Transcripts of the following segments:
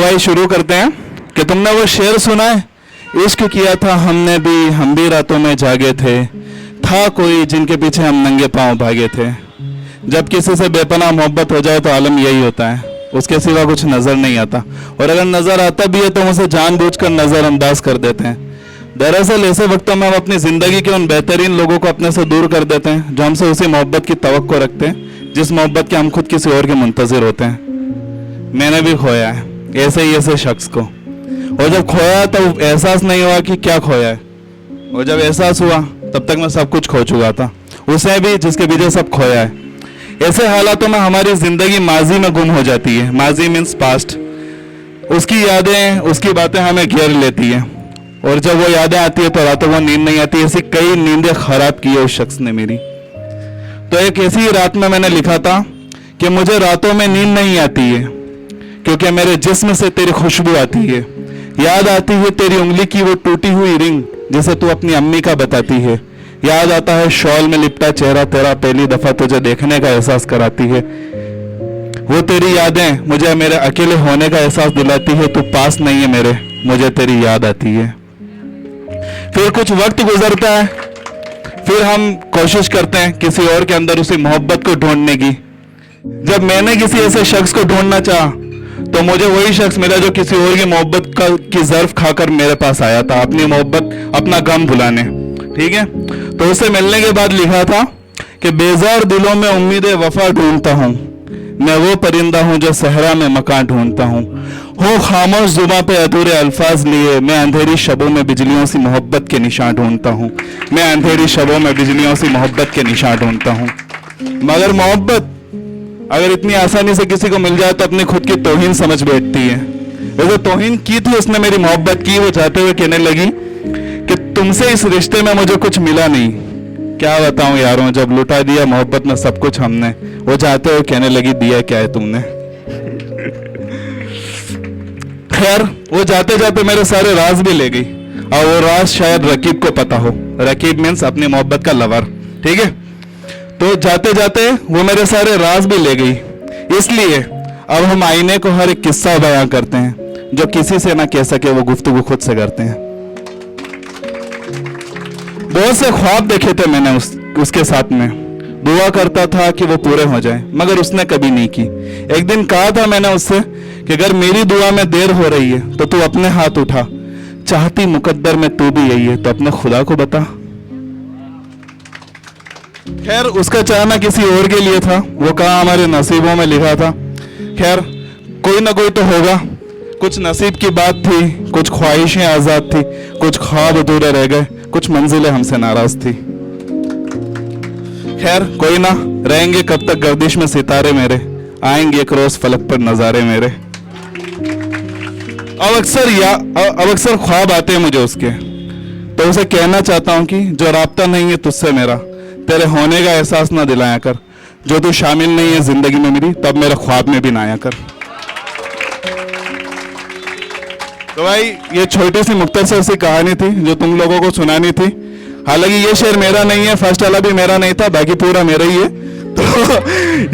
भाई शुरू करते हैं कि तुमने वो शेर सुना है, इश्क किया था हमने भी, हम भी रातों में जागे थे, था कोई जिनके पीछे हम नंगे पांव भागे थे। जब किसी से बेपनाह मोहब्बत हो जाए तो आलम यही होता है, उसके सिवा कुछ नजर नहीं आता, और अगर नजर आता भी है तो उसे जानबूझकर नजरअंदाज कर देते हैं। दरअसल ऐसे वक्तों में हम अपनी जिंदगी के उन बेहतरीन लोगों को अपने से दूर कर देते हैं जो हमसे उसी मोहब्बत की तवक्को रखते हैं जिस मोहब्बत के हम खुद किसी और के मुंतजिर होते हैं। मैंने भी खोया है ऐसे ही ऐसे शख्स को, और जब खोया तो एहसास नहीं हुआ कि क्या खोया है, और जब एहसास हुआ तब तक मैं सब कुछ खो चुका था, उसे भी जिसके वजह सब खोया है। ऐसे हालातों में हमारी जिंदगी माजी में गुम हो जाती है। माजी मीन्स पास्ट। उसकी यादें, उसकी बातें हमें घेर लेती है, और जब वो यादें आती है तो रातों को नींद नहीं आती। ऐसी कई नींदें खराब की है उस शख्स ने मेरी। तो एक ऐसी रात में मैंने लिखा था कि मुझे रातों में नींद नहीं आती है क्योंकि मेरे जिस्म से तेरी खुशबू आती है, याद आती है तेरी उंगली की वो टूटी हुई रिंग जिसे तू अपनी अम्मी का बताती है, याद आता है शॉल में लिपटा चेहरा तेरा पहली दफा तुझे देखने का एहसास कराती है, वो तेरी यादें मुझे मेरे अकेले होने का एहसास दिलाती है, तू पास नहीं है मेरे, मुझे तेरी याद आती है। फिर कुछ वक्त गुजरता है, फिर हम कोशिश करते हैं किसी और के अंदर उसी मोहब्बत को ढूंढने की। जब मैंने किसी ऐसे शख्स को ढूंढना चाहा तो मुझे वही शख्स मिला जो किसी और की मोहब्बत की ज़र्फ खाकर मेरे पास आया था, अपनी मोहब्बत, अपना गम भुलाने। ठीक है, तो उससे मिलने के बाद लिखा था कि बेजार दिलों में उम्मीद वफा ढूंढता हूँ, मैं वो परिंदा हूँ जो सहरा में मकान ढूंढता हूँ, हो खामोश जुबां पे अधूरे अल्फाज लिए, मैं अंधेरी शबों में बिजलियों से मोहब्बत के निशान ढूंढता हूँ, मैं अंधेरी शबों में बिजलियों से मोहब्बत के निशान ढूंढता हूँ। मगर मोहब्बत अगर इतनी आसानी से किसी को मिल जाए तो अपनी खुद की तौहीन समझ बैठती है। वैसे तौहीन की थी उसने मेरी मोहब्बत की, वो चाहते हुए कहने लगी कि तुमसे इस रिश्ते में मुझे कुछ मिला नहीं। क्या बताऊं यारों, जब लुटा दिया मोहब्बत में सब कुछ हमने, वो चाहते हुए कहने लगी दिया क्या है तुमने। खैर वो जाते जाते मेरे सारे राज भी ले गई, और वो राज शायद रकीब को पता हो। रकीब मीन्स अपनी मोहब्बत का लवर। ठीक है, तो जाते जाते वो मेरे सारे राज भी ले गई। इसलिए अब हम आईने को हर एक किस्सा बयां करते हैं, जो किसी से ना कह सके वो गुफ्तगू खुद से करते हैं। बहुत से ख्वाब देखे थे मैंने उसके साथ में, दुआ करता था कि वो पूरे हो जाए, मगर उसने कभी नहीं की। एक दिन कहा था मैंने उससे कि अगर मेरी दुआ में देर हो रही है तो तू अपने हाथ उठा, चाहती मुकद्दर में तू भी यही है तो अपने खुदा को बता। खैर उसका चाहना किसी और के लिए था, वो कहा हमारे नसीबों में लिखा था। खैर कोई ना कोई तो होगा, कुछ नसीब की बात थी, कुछ ख्वाहिशें आजाद थी, कुछ ख्वाब अधूरे रह गए, कुछ मंजिलें हमसे नाराज थी। खैर कोई ना, रहेंगे कब तक गर्दिश में सितारे मेरे, आएंगे एक रोज फलक पर नजारे मेरे। अब अक्सर ख्वाब आते हैं मुझे उसके, तो उसे कहना चाहता हूं कि जो राब्ता नहीं है तुझसे मेरा, तेरे होने का एहसास ना दिलाया कर, जो तू शामिल नहीं है जिंदगी में मेरी, तब मेरे ख्वाब में भी ना आया कर। तो भाई ये छोटी सी मुख्तसर सी कहानी थी जो तुम लोगों को सुनानी थी। हालांकि ये शेर मेरा नहीं है, फर्स्ट वाला भी मेरा नहीं था, बाकी पूरा मेरा ही है। तो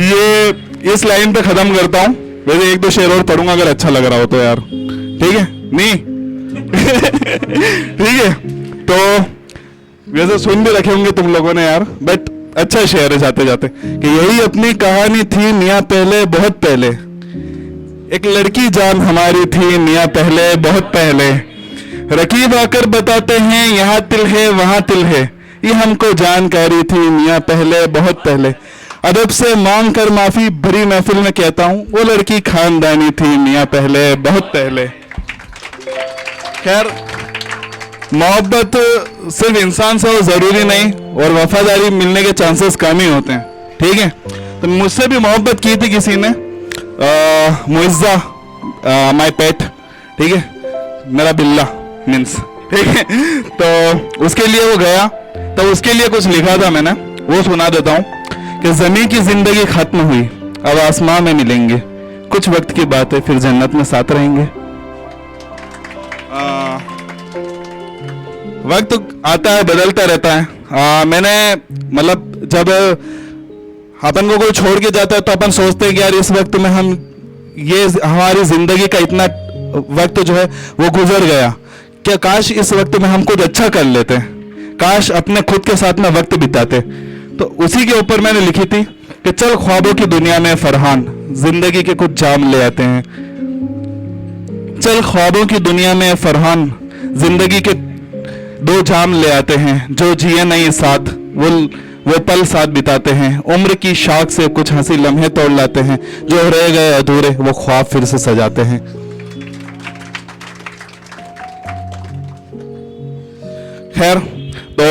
ये इस लाइन पे खत्म करता हूँ। वैसे एक दो शेर और पढ़ूंगा अगर अच्छा लग रहा हो तो यार, ठीक है? नहीं ठीक है, तो वैसे सुन भी रखे होंगे तुम लोगों ने यार, बट अच्छा शेर है जाते जाते कि यही अपनी कहानी थी मियाँ पहले बहुत पहले, एक लड़की जान हमारी थी मियाँ पहले बहुत पहले, रकीब आकर बताते हैं यहाँ तिल है वहाँ तिल है, ये हमको जानकारी थी मियाँ पहले बहुत पहले, अदब से मांग कर माफी भरी महफिल में कहता हूँ वो लड़की खानदानी थी मियाँ पहले बहुत पहले। खैर मोहब्बत सिर्फ इंसान से हो जरूरी नहीं, और वफादारी मिलने के चांसेस कम ही होते हैं। ठीक है, तो मुझसे भी मोहब्बत की थी किसी ने, मुइज़्ज़ा माय पेट, ठीक है, मेरा बिल्ला मीन्स, ठीक है, तो उसके लिए वो गया, तो उसके लिए कुछ लिखा था मैंने, वो सुना देता हूँ कि ज़मीन की जिंदगी खत्म हुई, अब आसमां में मिलेंगे, कुछ वक्त की बात है फिर जन्नत में साथ रहेंगे। वक्त आता है बदलता रहता है। मैंने मतलब जब अपन को कोई छोड़ के जाता है तो अपन सोचते हैं कि यार इस वक्त में हम ये हमारी जिंदगी का इतना वक्त जो है वो गुजर गया, क्या काश इस वक्त में हम कुछ अच्छा कर लेते, काश अपने खुद के साथ में वक्त बिताते। तो उसी के ऊपर मैंने लिखी थी कि चल ख्वाबों की दुनिया में फरहान, जिंदगी के कुछ जाम ले आते हैं। चल ख्वाबों की दुनिया में फरहान, जिंदगी के 2 जाम ले आते हैं। जो जिए नहीं साथ वो पल साथ बिताते हैं। उम्र की शाख से कुछ हंसी लम्हे तोड़ लाते हैं। जो रह गए अधूरे वो ख्वाब फिर से सजाते हैं। खैर, तो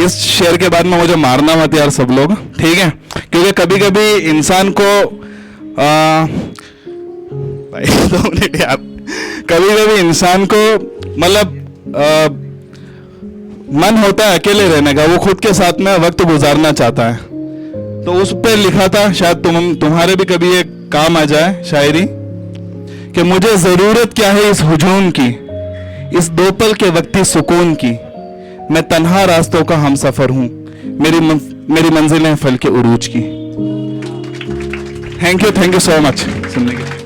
इस शेर के बाद में मुझे मारना मत यार सब लोग, ठीक है? क्योंकि कभी कभी इंसान को भाई 2 मिनट यार, कभी कभी इंसान को मतलब मन होता है अकेले रहने का, वो खुद के साथ में वक्त गुजारना चाहता है। तो उस पे लिखा था, शायद तुम्हारे भी कभी ये काम आ जाए शायरी, कि मुझे जरूरत क्या है इस हुजूम की, इस 2 पल के वक्ती सुकून की। मैं तन्हा रास्तों का हमसफर हूं, मेरी मंजिलें फल के उरूज की। थैंक यू सो मच सुनने के लिए।